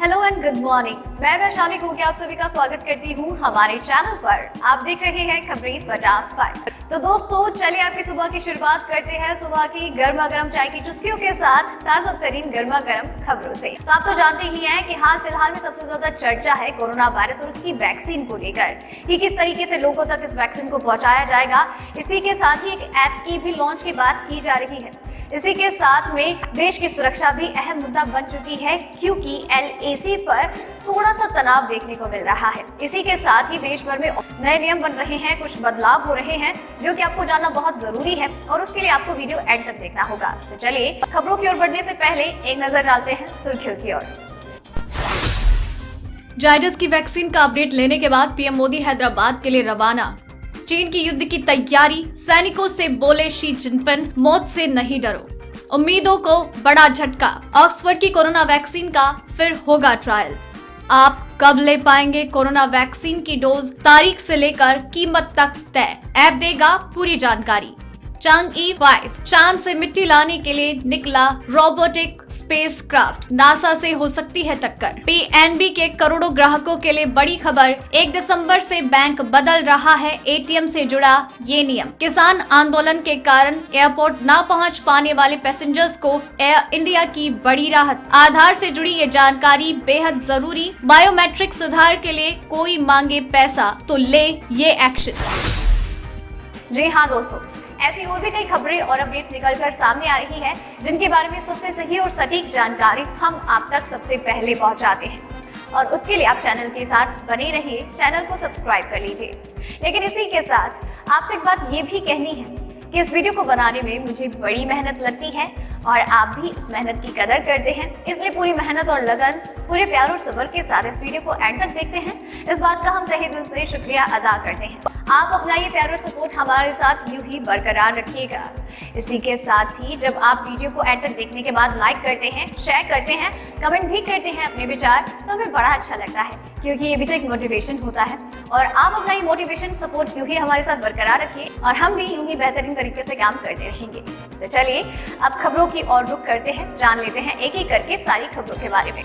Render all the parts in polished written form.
Hello and good morning. मैं वैशाली घोगे आप सभी का स्वागत करती हूँ हमारे चैनल पर। आप देख रहे हैं खबरें फटाफट। तो दोस्तों चलिए आपकी सुबह की शुरुआत करते हैं सुबह की गर्मा गर्म चाय की चुस्कियों के साथ ताजा तरीन गर्मा गर्म खबरों से। तो आप तो जानते ही हैं कि हाल फिलहाल में सबसे ज्यादा चर्चा है कोरोना वायरस और इसकी वैक्सीन को लेकर कि किस तरीके से लोगों तक इस वैक्सीन को पहुंचाया जाएगा। इसी के साथ ही एक ऐप की भी लॉन्च की बात की जा रही है। इसी के साथ में देश की सुरक्षा भी अहम मुद्दा बन चुकी है क्योंकि LAC पर थोड़ा सा तनाव देखने को मिल रहा है। इसी के साथ ही देश भर में नए नियम बन रहे हैं, कुछ बदलाव हो रहे हैं जो कि आपको जानना बहुत जरूरी है और उसके लिए आपको वीडियो एंड तक देखना होगा। तो चलिए खबरों की ओर बढ़ने से पहले एक नजर डालते हैं सुर्खियों की ओर। जायडस की वैक्सीन का अपडेट लेने के बाद पीएम मोदी हैदराबाद के लिए रवाना। चीन की युद्ध की तैयारी, सैनिकों से बोले शी जिनपिंग, मौत से नहीं डरो। उम्मीदों को बड़ा झटका, ऑक्सफोर्ड की कोरोना वैक्सीन का फिर होगा ट्रायल। आप कब ले पाएंगे कोरोना वैक्सीन की डोज, तारीख से लेकर कीमत तक तय। ऐप देगा पूरी जानकारी। चांग-ई 5 चांद से मिट्टी लाने के लिए निकला रोबोटिक स्पेसक्राफ्ट, नासा से हो सकती है टक्कर। PNB के करोड़ों ग्राहकों के लिए बड़ी खबर, 1 दिसंबर से बैंक बदल रहा है ATM से जुड़ा ये नियम। किसान आंदोलन के कारण एयरपोर्ट ना पहुंच पाने वाले पैसेंजर्स को एयर इंडिया की बड़ी राहत। आधार से जुड़ी ये जानकारी बेहद जरूरी, बायोमेट्रिक सुधार के लिए कोई मांगे पैसा तो ले ये एक्शन। जी हाँ दोस्तों, ऐसी और भी कई खबरें और अपडेट्स निकलकर सामने आ रही है जिनके बारे में सबसे सही और सटीक जानकारी हम आप तक सबसे पहले पहुंचाते हैं और उसके लिए आप चैनल के साथ बने रहिए, चैनल को सब्सक्राइब कर लीजिए। लेकिन इसी के साथ आपसे एक बात ये भी कहनी है कि इस वीडियो को बनाने में मुझे बड़ी मेहनत लगती है और आप भी इस मेहनत की कदर करते हैं, इसलिए पूरी मेहनत और लगन, पूरे प्यार और सब्र के साथ इस वीडियो को एंड तक देखते हैं। इस बात का हम तहे दिल से शुक्रिया अदा करते हैं। आप अपना ये प्यार और सपोर्ट हमारे साथ यूं ही बरकरार रखिएगा। इसी के साथ ही जब आप वीडियो को एंड तक देखने के बाद लाइक करते हैं, शेयर करते हैं, कमेंट भी करते हैं अपने विचार, तो हमें बड़ा अच्छा लगता है क्योंकि ये भी तो एक मोटिवेशन होता है और आप अपना ये मोटिवेशन सपोर्ट यूं ही हमारे साथ बरकरार रखिए और हम भी यूं ही बेहतरीन तरीके से काम करते रहेंगे। तो चलिए अब खबरों की ओर रुख करते हैं, जान लेते हैं एक एक करके सारी खबरों के बारे में।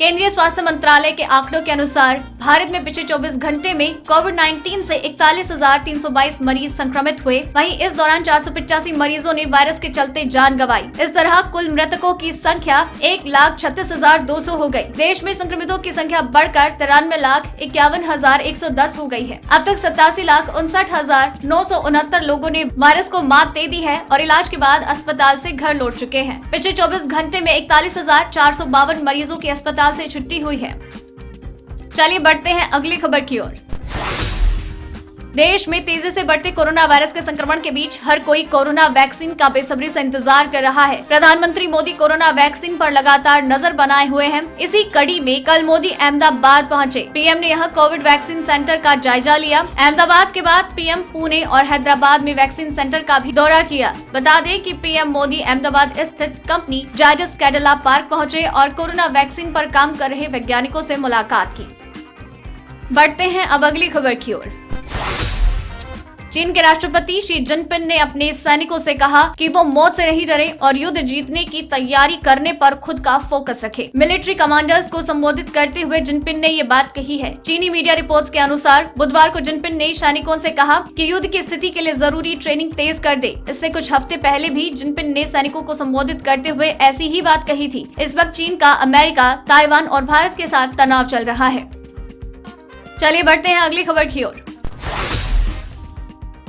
केंद्रीय स्वास्थ्य मंत्रालय के आंकड़ों के अनुसार भारत में पिछले 24 घंटे में कोविड-19 से 41,322 मरीज संक्रमित हुए। वहीं इस दौरान 485 मरीजों ने वायरस के चलते जान गंवाई। इस तरह कुल मृतकों की संख्या 1,36,200 हो गई। देश में संक्रमितों की संख्या बढ़कर 93,51,110 हो गई है। अब तक 87,59,969 लोगों ने वायरस को मात दे दी है और इलाज के बाद अस्पताल से घर लौट चुके हैं। पिछले 24 घंटे में 41,452 मरीजों की अस्पताल से छुट्टी हुई है। चलिए बढ़ते हैं अगली खबर की ओर। देश में तेजी से बढ़ते कोरोना वायरस के संक्रमण के बीच हर कोई कोरोना वैक्सीन का बेसब्री से इंतजार कर रहा है। प्रधानमंत्री मोदी कोरोना वैक्सीन पर लगातार नजर बनाए हुए हैं। इसी कड़ी में कल मोदी अहमदाबाद पहुंचे। पीएम ने यहां कोविड वैक्सीन सेंटर का जायजा लिया। अहमदाबाद के बाद पीएम पुणे और हैदराबाद में वैक्सीन सेंटर का भी दौरा किया। बता दें कि पीएम मोदी अहमदाबाद स्थित कंपनी जायडस कैडिला पार्क पहुंचे और कोरोना वैक्सीन पर काम कर रहे वैज्ञानिकों से मुलाकात की। बढ़ते हैं अब अगली खबर की ओर। चीन के राष्ट्रपति शी जिनपिंग ने अपने सैनिकों से कहा कि वो मौत से नहीं डरे और युद्ध जीतने की तैयारी करने पर खुद का फोकस रखें। मिलिट्री कमांडर्स को संबोधित करते हुए जिनपिंग ने ये बात कही है। चीनी मीडिया रिपोर्ट्स के अनुसार बुधवार को जिनपिंग ने सैनिकों से कहा कि युद्ध की स्थिति के लिए जरूरी ट्रेनिंग तेज कर दे। इससे कुछ हफ्ते पहले भी जिनपिंग ने सैनिकों को संबोधित करते हुए ऐसी ही बात कही थी। इस वक्त चीन का अमेरिका, ताइवान और भारत के साथ तनाव चल रहा है। चलिए बढ़ते हैं अगली खबर की ओर।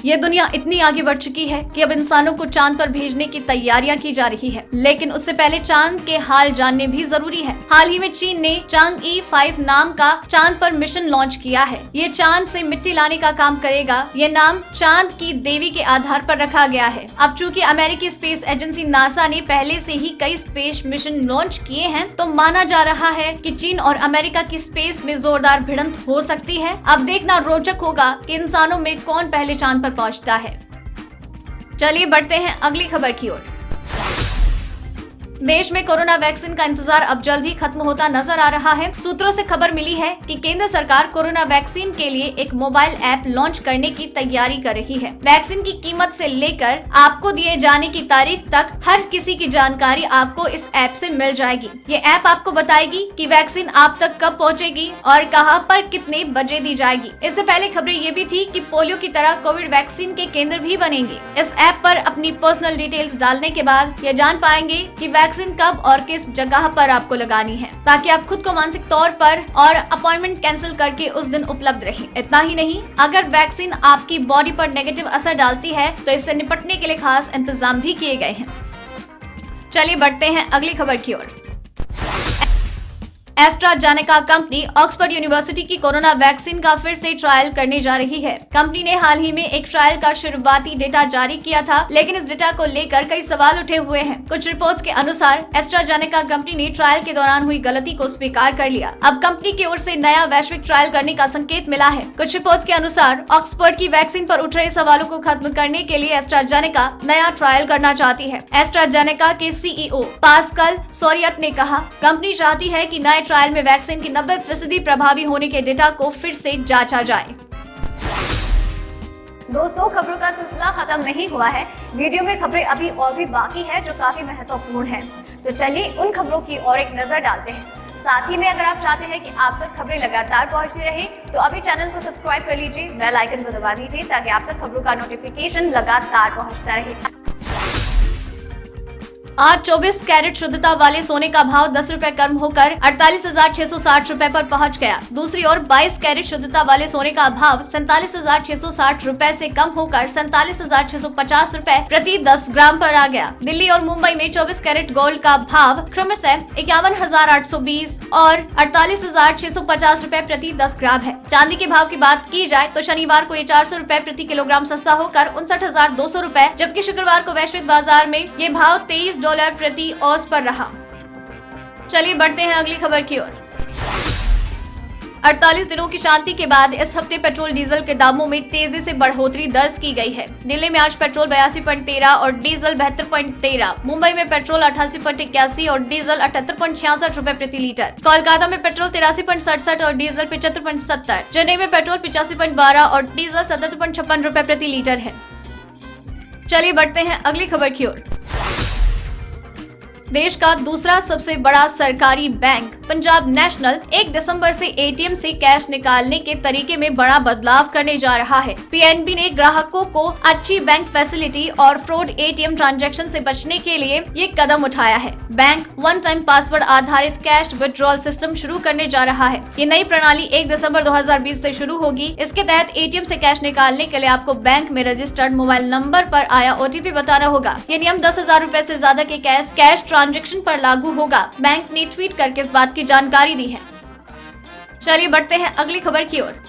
ये दुनिया इतनी आगे बढ़ चुकी है कि अब इंसानों को चांद पर भेजने की तैयारियां की जा रही है, लेकिन उससे पहले चांद के हाल जानने भी जरूरी है। हाल ही में चीन ने चांग-ई 5 नाम का चांद पर मिशन लॉन्च किया है। ये चांद से मिट्टी लाने का काम करेगा। ये नाम चांद की देवी के आधार पर रखा गया है। अब चूंकि अमेरिकी स्पेस एजेंसी नासा ने पहले से ही कई स्पेस मिशन लॉन्च किए हैं, तो माना जा रहा है कि चीन और अमेरिका की स्पेस में जोरदार भिड़ंत हो सकती है। अब देखना रोचक होगा कि इंसानों में कौन पहले चांद पहुंचता है। चलिए बढ़ते हैं अगली खबर की ओर। देश में कोरोना वैक्सीन का इंतजार अब जल्द ही खत्म होता नजर आ रहा है। सूत्रों से खबर मिली है कि केंद्र सरकार कोरोना वैक्सीन के लिए एक मोबाइल ऐप लॉन्च करने की तैयारी कर रही है। वैक्सीन की कीमत से लेकर आपको दिए जाने की तारीख तक हर किसी की जानकारी आपको इस ऐप से मिल जाएगी। ये ऐप आपको बताएगी कि वैक्सीन आप तक कब पहुंचेगी और कहां पर कितने बजे दी जाएगी। इससे पहले खबरें ये भी थी कि पोलियो की तरह कोविड वैक्सीन के केंद्र भी बनेंगे। इस ऐप पर अपनी पर्सनल डिटेल्स डालने के बाद ये जान पाएंगे कि वैक्सीन कब और किस जगह पर आपको लगानी है, ताकि आप खुद को मानसिक तौर पर और अपॉइंटमेंट कैंसिल करके उस दिन उपलब्ध रहें। इतना ही नहीं, अगर वैक्सीन आपकी बॉडी पर नेगेटिव असर डालती है तो इससे निपटने के लिए खास इंतजाम भी किए गए हैं। चलिए बढ़ते हैं अगली खबर की ओर। एस्ट्राजेनेका कंपनी ऑक्सफोर्ड यूनिवर्सिटी की कोरोना वैक्सीन का फिर से ट्रायल करने जा रही है। कंपनी ने हाल ही में एक ट्रायल का शुरुआती डेटा जारी किया था, लेकिन इस डेटा को लेकर कई सवाल उठे हुए हैं। कुछ रिपोर्ट्स के अनुसार एस्ट्राजेनेका कंपनी ने ट्रायल के दौरान हुई गलती को स्वीकार कर लिया। अब कंपनी की ओर से नया वैश्विक ट्रायल करने का संकेत मिला है। कुछ रिपोर्ट्स के अनुसार ऑक्सफोर्ड की वैक्सीन पर उठ रहे सवालों को खत्म करने के लिए एस्ट्राजेनेका नया ट्रायल करना चाहती है। एस्ट्राजेनेका के CEO पास्कल सोरियत ने कहा, कंपनी चाहती है कि नए ट्रायल में वैक्सीन की 90% प्रभावी होने के डेटा को फिर से जांचा जाए। दोस्तों, खबरों का सिलसिला खत्म नहीं हुआ है। वीडियो में खबरें अभी और भी बाकी है जो काफी महत्वपूर्ण है। तो चलिए उन खबरों की और एक नजर डालते हैं। साथ ही में अगर आप चाहते हैं कि आप तक खबरें लगातार पहुंचती रहे तो अभी चैनल को सब्सक्राइब कर लीजिए, बेल आइकन को दबा दीजिए ताकि आप तक खबरों का नोटिफिकेशन लगातार पहुंचता रहे। आज 24 कैरेट शुद्धता वाले सोने का भाव 10 रुपए कम होकर 48,660 रुपए पर पहुंच गया। दूसरी ओर 22 कैरेट शुद्धता वाले सोने का भाव 47,660 रुपए से कम होकर 47,650 रुपए प्रति 10 ग्राम पर आ गया। दिल्ली और मुंबई में 24 कैरेट गोल्ड का भाव क्रमशः 51,820 और 48,650 रुपए प्रति 10 ग्राम है। चांदी के भाव की बात की जाए तो शनिवार को ये 400 रुपए प्रति किलोग्राम सस्ता होकर 59,200 रुपए, जबकि शुक्रवार को वैश्विक बाजार में ये भाव $23 प्रति औंस पर रहा। चलिए बढ़ते हैं अगली खबर की ओर। 48 दिनों की शांति के बाद इस हफ्ते पेट्रोल डीजल के दामों में तेजी से बढ़ोतरी दर्ज की गई है। दिल्ली में आज पेट्रोल 82.13 और डीजल 72.13, मुंबई में पेट्रोल 88.81 और डीजल 78.66 रुपए प्रति लीटर, कोलकाता में पेट्रोल 83.67 और डीजल 75.70, चेन्नई में पेट्रोल 85.12 और डीजल 77.56 रुपए प्रति लीटर है। चलिए बढ़ते हैं अगली खबर की ओर। देश का दूसरा सबसे बड़ा सरकारी बैंक पंजाब नेशनल 1 दिसंबर से एटीएम से कैश निकालने के तरीके में बड़ा बदलाव करने जा रहा है। पीएनबी ने ग्राहकों को अच्छी बैंक फैसिलिटी और फ्रॉड एटीएम ट्रांजैक्शन से बचने के लिए ये कदम उठाया है। बैंक वन टाइम पासवर्ड आधारित कैश विड्रॉल सिस्टम शुरू करने जा रहा है। ये नई प्रणाली 1 दिसंबर 2020 से शुरू होगी। इसके तहत एटीएम से कैश निकालने के लिए आपको बैंक में रजिस्टर्ड मोबाइल नंबर पर आया OTP बताना होगा। ये नियम 10,000 रुपए से ज्यादा के कैश ट्रांजैक्शन पर लागू होगा। बैंक ने ट्वीट करके इस बात की जानकारी दी है। चलिए बढ़ते हैं अगली खबर की ओर।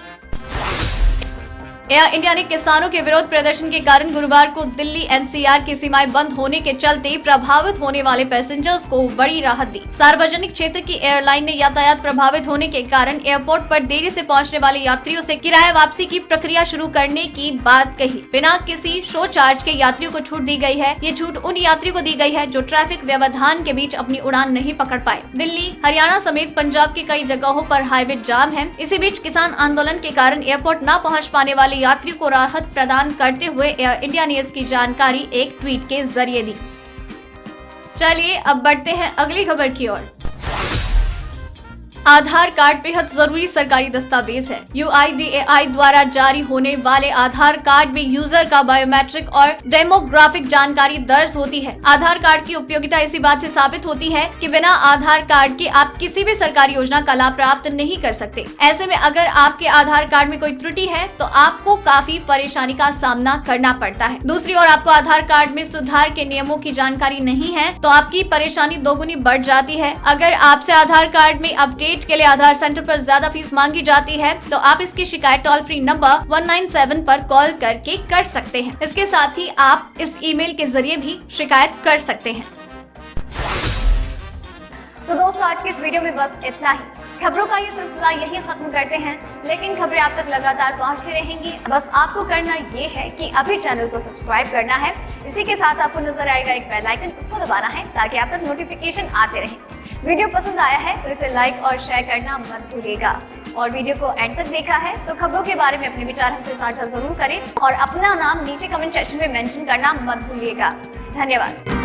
एयर इंडिया ने किसानों के विरोध प्रदर्शन के कारण गुरुवार को दिल्ली NCR की सीमाएं बंद होने के चलते प्रभावित होने वाले पैसेंजर्स को बड़ी राहत दी। सार्वजनिक क्षेत्र की एयरलाइन ने यातायात प्रभावित होने के कारण एयरपोर्ट पर देरी से पहुंचने वाले यात्रियों से किराया वापसी की प्रक्रिया शुरू करने की बात कही। बिना किसी शो चार्ज के यात्रियों को छूट दी गई है। ये छूट उन यात्रियों को दी गई है जो ट्रैफिक व्यवधान के बीच अपनी उड़ान नहीं पकड़ पाए। दिल्ली, हरियाणा समेत पंजाब की कई जगहों पर हाईवे जाम है। इसी बीच किसान आंदोलन के कारण एयरपोर्ट न पहुँच पाने वाले यात्रियों को राहत प्रदान करते हुए एयर इंडिया ने इसकी जानकारी एक ट्वीट के जरिए दी। चलिए अब बढ़ते हैं अगली खबर की ओर। आधार कार्ड बेहद जरूरी सरकारी दस्तावेज है। UIDAI द्वारा जारी होने वाले आधार कार्ड में यूजर का बायोमेट्रिक और डेमोग्राफिक जानकारी दर्ज होती है। आधार कार्ड की उपयोगिता इसी बात से साबित होती है कि बिना आधार कार्ड के आप किसी भी सरकारी योजना का लाभ प्राप्त नहीं कर सकते। ऐसे में अगर आपके आधार कार्ड में कोई त्रुटि है तो आपको काफी परेशानी का सामना करना पड़ता है। दूसरी ओर आपको आधार कार्ड में सुधार के नियमों की जानकारी नहीं है तो आपकी परेशानी दोगुनी बढ़ जाती है। अगर आपसे आधार कार्ड में अपडेट के लिए आधार सेंटर पर ज्यादा फीस मांगी जाती है तो आप इसकी शिकायत टोल फ्री नंबर 197 पर कॉल करके कर सकते हैं। इसके साथ ही आप इस ईमेल के जरिए भी शिकायत कर सकते हैं। तो दोस्तों, आज की इस वीडियो में बस इतना ही। खबरों का ये सिलसिला यही खत्म करते हैं, लेकिन खबरें आप तक लगातार पहुंचती रहेंगी। बस आपको करना ये है कि अभी चैनल को सब्सक्राइब करना है, इसी के साथ आपको नजर आएगा एक बेल आइकन, उसको दबाना है ताकि आप तक नोटिफिकेशन आते रहे। वीडियो पसंद आया है तो इसे लाइक और शेयर करना मत भूलिएगा। और वीडियो को एंड तक देखा है तो खबरों के बारे में अपने विचार हमसे साझा जरूर करें और अपना नाम नीचे कमेंट सेक्शन में मेंशन करना मत भूलिएगा। धन्यवाद।